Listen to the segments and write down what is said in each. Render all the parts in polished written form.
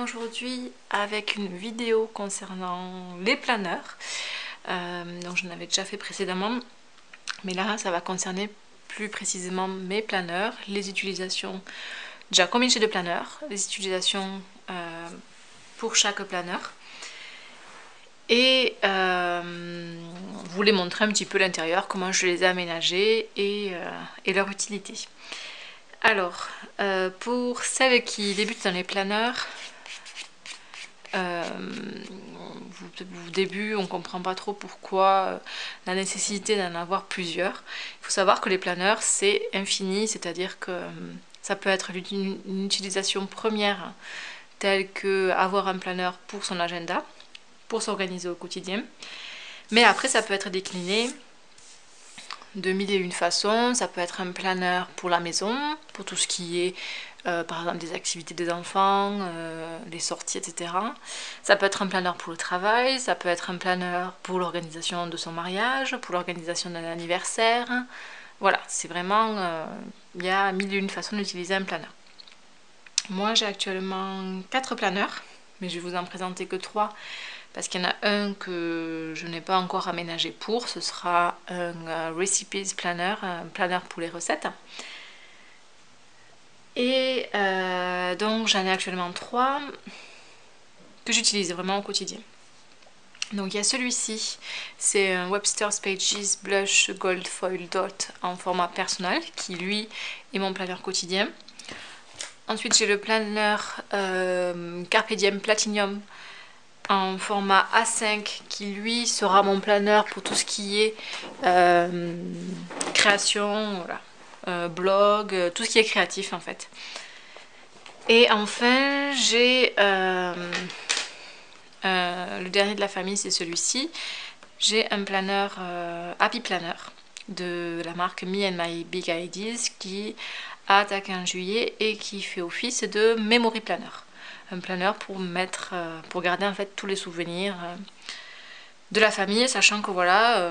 reviens aujourd'hui avec une vidéo concernant les planeurs. Donc j'en avais déjà fait précédemment, mais là ça va concerner plus précisément mes planeurs, les utilisations, déjà combien j'ai de planeurs, les utilisations pour chaque planeur. Et vous les montrer un petit peu l'intérieur, comment je les ai aménagés et leur utilité. Alors, pour celles qui débutent dans les planeurs, au début on comprend pas trop pourquoi la nécessité d'en avoir plusieurs. Il faut savoir que les planeurs c'est infini, c'est-à-dire que ça peut être une utilisation première telle que avoir un planeur pour son agenda, pour s'organiser au quotidien, mais après ça peut être décliné de mille et une façons. Ça peut être un planeur pour la maison, pour tout ce qui est par exemple des activités des enfants, les sorties, etc. Ça peut être un planeur pour le travail, ça peut être un planeur pour l'organisation de son mariage, pour l'organisation d'un anniversaire. Voilà, c'est vraiment, il y a mille et une façons d'utiliser un planeur. Moi j'ai actuellement 4 planeurs, mais je vais vous en présenter que 3 parce qu'il y en a un que je n'ai pas encore aménagé pour, ce sera un Recipes Planner, un planeur pour les recettes. Et donc j'en ai actuellement 3 que j'utilise vraiment au quotidien. Donc il y a celui-ci, c'est un Webster's Pages Blush Gold Foil Dot en format personnel, qui lui est mon planeur quotidien. Ensuite j'ai le planeur Carpe Diem Platinum en format A5 qui lui sera mon planeur pour tout ce qui est création, voilà, blog, tout ce qui est créatif en fait. Et enfin j'ai le dernier de la famille, c'est celui-ci. J'ai un planeur Happy Planner de la marque Me and My Big Ideas qui a attaqué en juillet et qui fait office de Memory Planner. Un planeur pour mettre, pour garder en fait tous les souvenirs de la famille, sachant que voilà,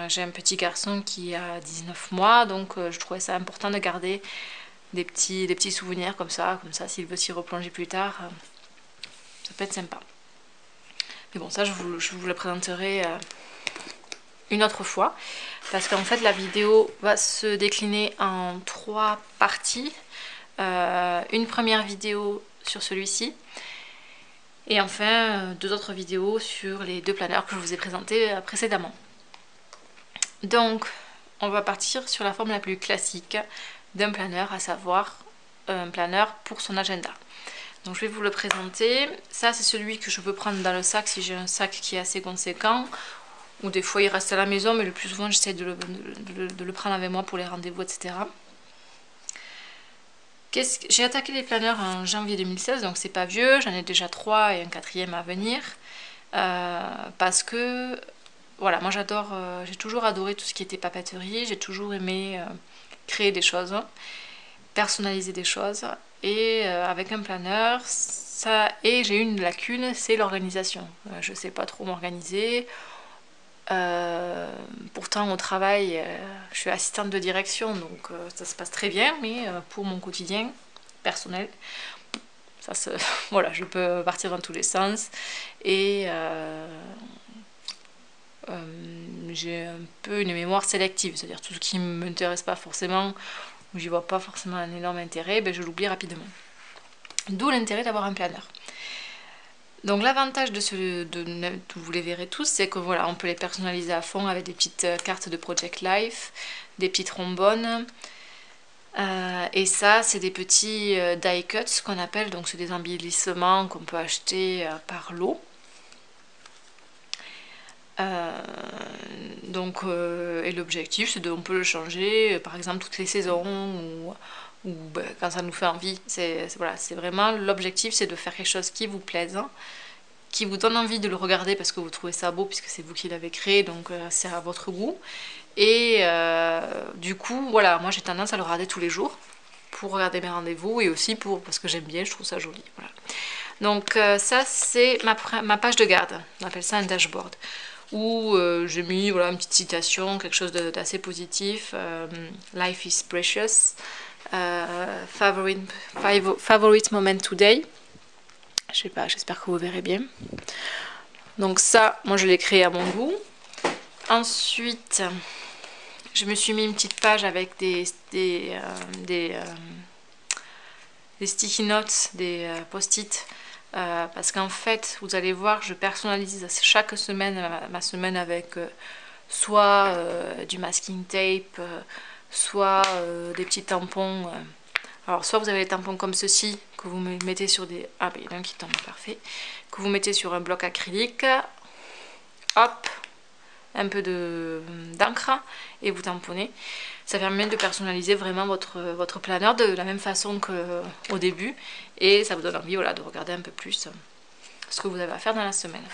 j'ai un petit garçon qui a 19 mois, donc je trouvais ça important de garder des petits souvenirs comme ça s'il veut s'y replonger plus tard, ça peut être sympa. Mais bon, ça je vous le présenterai une autre fois, parce qu'en fait la vidéo va se décliner en 3 parties. Une première vidéo sur celui-ci et enfin 2 autres vidéos sur les 2 planeurs que je vous ai présentés précédemment. Donc on va partir sur la forme la plus classique d'un planeur, à savoir un planeur pour son agenda. Donc je vais vous le présenter. Ça c'est celui que je veux prendre dans le sac si j'ai un sac qui est assez conséquent, ou des fois il reste à la maison, mais le plus souvent j'essaie de le prendre avec moi pour les rendez-vous, etc. J'ai attaqué les planeurs en janvier 2016, donc c'est pas vieux, j'en ai déjà 3 et un 4e à venir. Parce que, voilà, moi j'adore, j'ai toujours adoré tout ce qui était papeterie, j'ai toujours aimé créer des choses, personnaliser des choses. Et avec un planeur, j'ai une lacune, c'est l'organisation. Je sais pas trop m'organiser. Pourtant au travail je suis assistante de direction, donc ça se passe très bien, mais pour mon quotidien personnel voilà, je peux partir dans tous les sens et j'ai un peu une mémoire sélective, c'est-à-dire tout ce qui ne m'intéresse pas forcément, où j'y vois pas forcément un énorme intérêt, ben je l'oublie rapidement. D'où l'intérêt d'avoir un planeur. Donc l'avantage vous les verrez tous, c'est que voilà, on peut les personnaliser à fond avec des petites cartes de Project Life, des petits trombones. Et ça, c'est des petits die cuts qu'on appelle, donc c'est des embellissements qu'on peut acheter par lot. Et l'objectif, c'est on peut le changer, par exemple toutes les saisons ou quand ça nous fait envie. Voilà, c'est vraiment l'objectif, c'est de faire quelque chose qui vous plaise, qui vous donne envie de le regarder parce que vous trouvez ça beau, puisque c'est vous qui l'avez créé, donc c'est à votre goût. Et du coup, voilà, moi j'ai tendance à le regarder tous les jours pour regarder mes rendez-vous et aussi parce que j'aime bien, je trouve ça joli. Voilà. Donc ça, c'est ma page de garde, on appelle ça un dashboard, où j'ai mis voilà, une petite citation, quelque chose d'assez positif. Life is precious. Favorite moment today. Je sais pas, j'espère que vous verrez bien. Donc ça, moi je l'ai créé à mon goût. Ensuite, je me suis mis une petite page avec des sticky notes, des post-it. Parce qu'en fait, vous allez voir, je personnalise chaque semaine ma semaine avec soit du masking tape, soit des petits tampons. Alors, soit vous avez les tampons comme ceci, que vous mettez sur des... Ah, ben il y en a un qui tombe, parfait. Que vous mettez sur un bloc acrylique. Hop, un peu d'encre et vous tamponnez. Ça permet de personnaliser vraiment votre planeur de la même façon qu'au début. Et ça vous donne envie, voilà, de regarder un peu plus ce que vous avez à faire dans la semaine.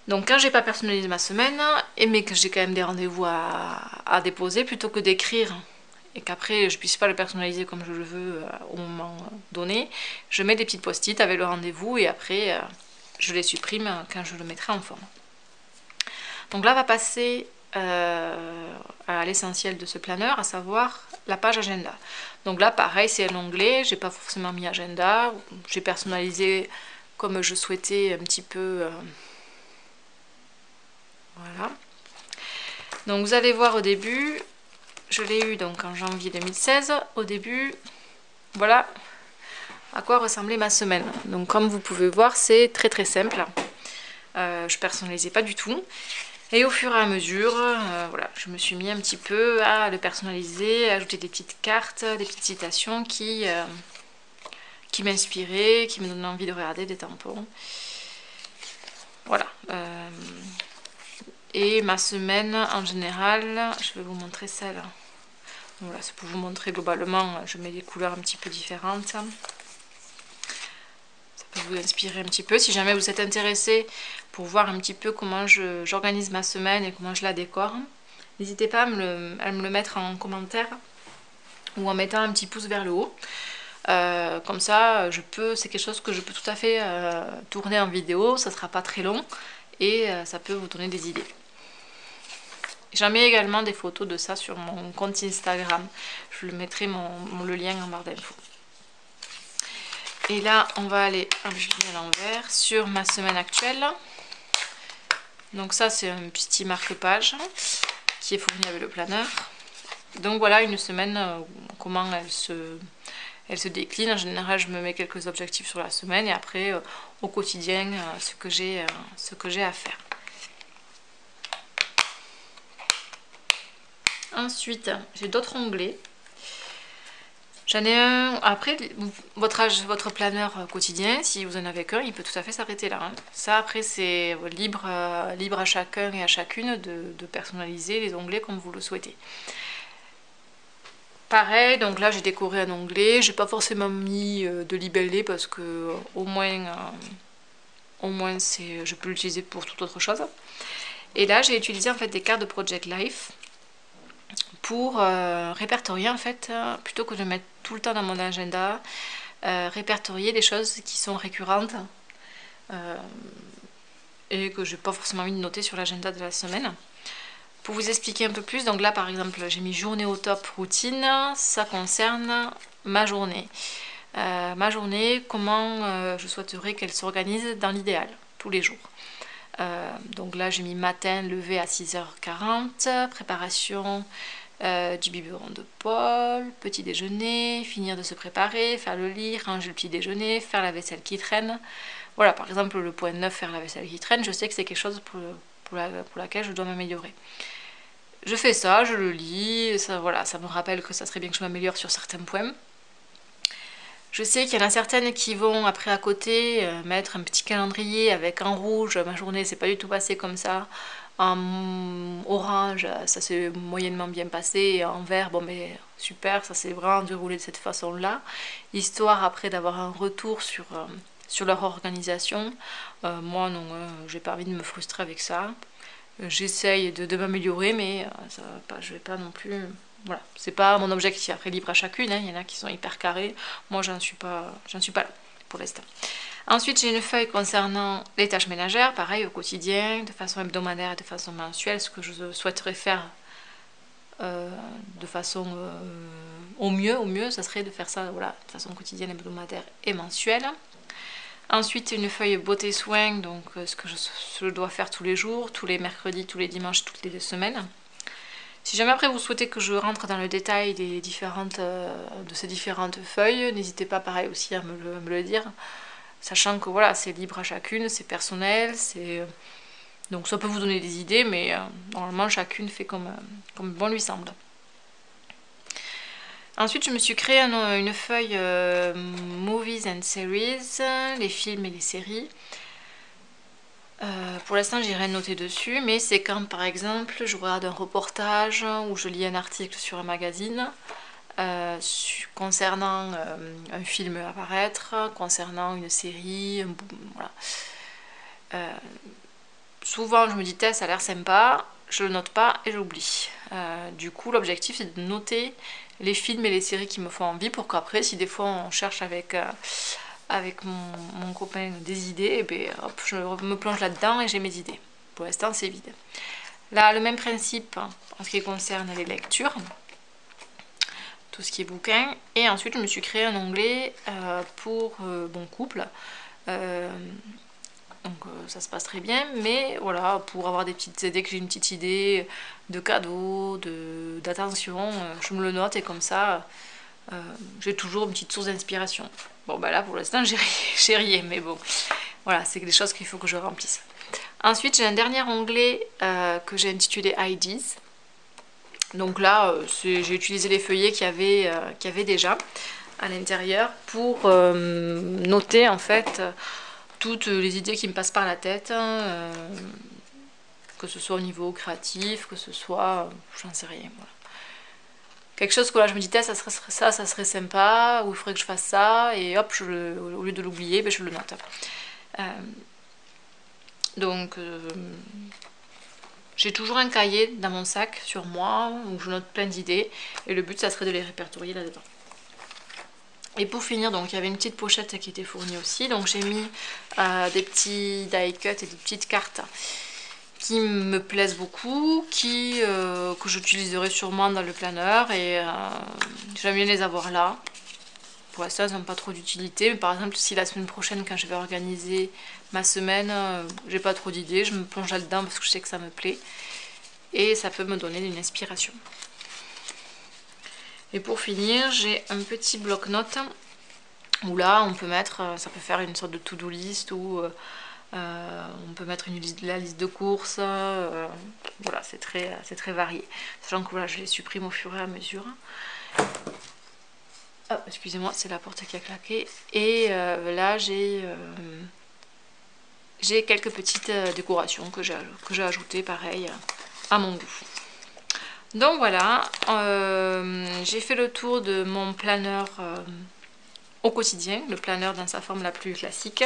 Donc quand j'ai pas personnalisé ma semaine, mais que j'ai quand même des rendez-vous à déposer, plutôt que d'écrire et qu'après je puisse pas le personnaliser comme je le veux au moment donné, je mets des petites post-it avec le rendez-vous et après je les supprime quand je le mettrai en forme. Donc là va passer à l'essentiel de ce planeur, à savoir la page agenda. Donc là pareil, c'est un onglet, j'ai pas forcément mis agenda, j'ai personnalisé comme je souhaitais un petit peu. Voilà. Donc vous allez voir au début, je l'ai eu donc en janvier 2016, au début, voilà à quoi ressemblait ma semaine. Donc comme vous pouvez voir, c'est très très simple, je personnalisais pas du tout. Et au fur et à mesure, voilà, je me suis mis un petit peu à le personnaliser, à ajouter des petites cartes, des petites citations qui m'inspiraient, qui me donnaient envie de regarder, des tampons. Voilà. Et ma semaine en général, je vais vous montrer celle. Voilà, c'est pour vous montrer globalement, je mets des couleurs un petit peu différentes. Ça peut vous inspirer un petit peu. Si jamais vous êtes intéressé pour voir un petit peu comment j'organise ma semaine et comment je la décore, n'hésitez pas à me le mettre en commentaire ou en mettant un petit pouce vers le haut. Comme ça, c'est quelque chose que je peux tout à fait tourner en vidéo, ça sera pas très long et ça peut vous donner des idées. J'en mets également des photos de ça sur mon compte Instagram. Je le mettrai le lien en barre d'infos. Et là, on va aller à l'envers sur ma semaine actuelle. Donc ça, c'est un petit marque-page qui est fourni avec le planeur. Donc voilà une semaine, comment elle se décline. En général, je me mets quelques objectifs sur la semaine et après, au quotidien, ce que j'ai à faire. Ensuite, j'ai d'autres onglets. J'en ai un. Après, votre planeur quotidien, si vous en avez qu'un, il peut tout à fait s'arrêter là. Hein. Ça, après, c'est libre à chacun et à chacune de personnaliser les onglets comme vous le souhaitez. Pareil, donc là, j'ai décoré un onglet. J'ai pas forcément mis de libellé parce que au moins je peux l'utiliser pour toute autre chose. Et là, j'ai utilisé en fait des cartes de Project Life pour répertorier en fait, plutôt que de mettre tout le temps dans mon agenda, répertorier des choses qui sont récurrentes et que je n'ai pas forcément envie de noter sur l'agenda de la semaine. Pour vous expliquer un peu plus, donc là par exemple j'ai mis journée au top routine, ça concerne ma journée. Ma journée, comment je souhaiterais qu'elle s'organise dans l'idéal, tous les jours. Donc là j'ai mis matin, lever à 6h40, préparation du biberon de Paul, petit déjeuner, finir de se préparer, faire le lit, ranger le petit déjeuner, faire la vaisselle qui traîne. Voilà, par exemple le point 9, faire la vaisselle qui traîne, je sais que c'est quelque chose pour laquelle je dois m'améliorer. Je fais ça, je le lis, ça, voilà, ça me rappelle que ça serait bien que je m'améliore sur certains points. Je sais qu'il y en a certaines qui vont après à côté mettre un petit calendrier avec en rouge, ma journée s'est pas du tout passée comme ça. En orange, ça s'est moyennement bien passé. Et en vert, bon mais super, ça s'est vraiment déroulé de cette façon-là. Histoire après d'avoir un retour sur leur organisation. Moi non, j'ai pas envie de me frustrer avec ça. J'essaye de m'améliorer, mais ça va pas, je vais pas non plus... Voilà, c'est pas mon objectif. Après, libre à chacune, hein. Il y en a qui sont hyper carrés. Moi, j'en suis pas là pour l'instant. Ensuite, j'ai une feuille concernant les tâches ménagères, pareil au quotidien, de façon hebdomadaire et de façon mensuelle, ce que je souhaiterais faire de façon au mieux, ça serait de faire ça voilà, de façon quotidienne, hebdomadaire et mensuelle. Ensuite une feuille beauté soin, donc ce que je dois faire tous les jours, tous les mercredis, tous les dimanches, toutes les 2 semaines. Si jamais après vous souhaitez que je rentre dans le détail de ces différentes feuilles, n'hésitez pas pareil aussi à me le dire. Sachant que voilà, c'est libre à chacune, c'est personnel, donc ça peut vous donner des idées, mais normalement chacune fait comme bon lui semble. Ensuite, je me suis créé une feuille Movies and Series, les films et les séries. Pour l'instant, j'ai rien noté dessus, mais c'est quand par exemple je regarde un reportage ou je lis un article sur un magazine concernant un film à apparaître, concernant une série, voilà. Souvent, je me dis, ça a l'air sympa, je le note pas et j'oublie. Du coup, l'objectif c'est de noter les films et les séries qui me font envie pour qu'après, si des fois on cherche avec mon copain des idées, et ben, hop, je me plonge là-dedans et j'ai mes idées. Pour l'instant, c'est vide. Là, le même principe en ce qui concerne les lectures, tout ce qui est bouquins. Et ensuite, je me suis créé un onglet pour Bon Couple. Donc ça se passe très bien, mais voilà, pour avoir des petites idées, que j'ai une petite idée de cadeaux, d'attention, je me le note et comme ça, j'ai toujours une petite source d'inspiration. Bon bah là pour l'instant j'ai rien, mais bon, voilà, c'est des choses qu'il faut que je remplisse. Ensuite j'ai un dernier onglet que j'ai intitulé Ideas. Donc là j'ai utilisé les feuillets qu'il y avait déjà à l'intérieur pour noter en fait toutes les idées qui me passent par la tête, que ce soit au niveau créatif, que ce soit, j'en sais rien, voilà. Quelque chose que là je me dis, ça serait sympa, ou il faudrait que je fasse ça, et hop, au lieu de l'oublier, ben, je le note. Donc, j'ai toujours un cahier dans mon sac sur moi, où je note plein d'idées, et le but, ça serait de les répertorier là-dedans. Et pour finir, donc il y avait une petite pochette qui était fournie aussi, donc j'ai mis des petits die cut et des petites cartes qui me plaisent beaucoup, que j'utiliserai sûrement dans le planeur, et j'aime bien les avoir là. Pour l'instant, elles n'ont pas trop d'utilité, mais par exemple, si la semaine prochaine, quand je vais organiser ma semaine, j'ai pas trop d'idées, je me plonge là-dedans parce que je sais que ça me plaît, et ça peut me donner une inspiration. Et pour finir, j'ai un petit bloc-notes où là on peut mettre, ça peut faire une sorte de to-do list ou on peut mettre la liste de courses, voilà, c'est très varié. Sachant que voilà, je les supprime au fur et à mesure. Oh, excusez-moi, c'est la porte qui a claqué. Et là j'ai quelques petites décorations que j'ai ajoutées pareil à mon goût. Donc voilà, j'ai fait le tour de mon planeur au quotidien, le planeur dans sa forme la plus classique.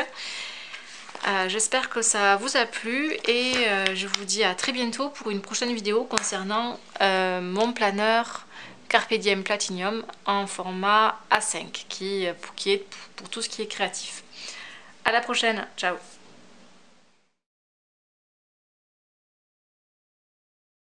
J'espère que ça vous a plu et je vous dis à très bientôt pour une prochaine vidéo concernant mon planeur Carpe Diem Platinum en format A5 qui est pour tout ce qui est créatif. À la prochaine, ciao!